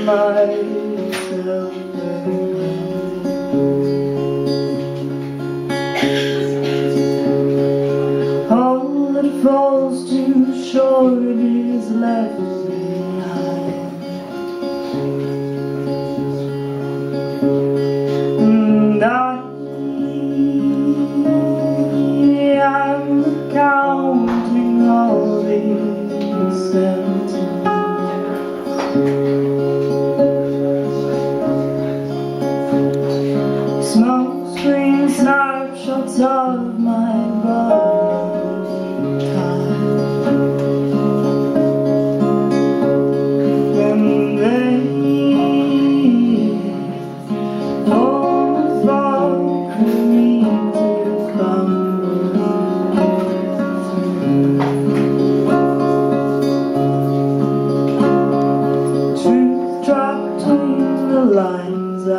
myself all that falls too short is left behind. And I'm counting all these sentences, smoke screen snapshots of my borrowed time, and they all fall for me to come through. Truth dropped between the lines I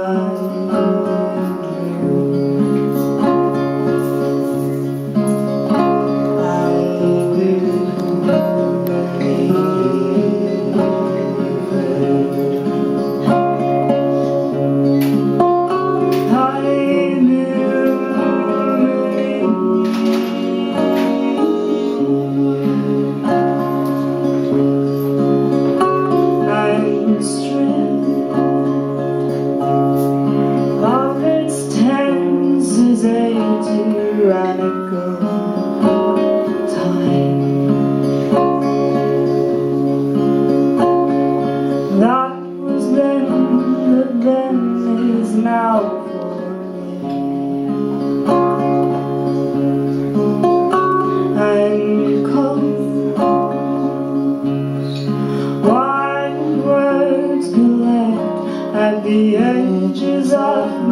tyrannical time that was then, but then is now for me. I'm close, wide words collect at the edges of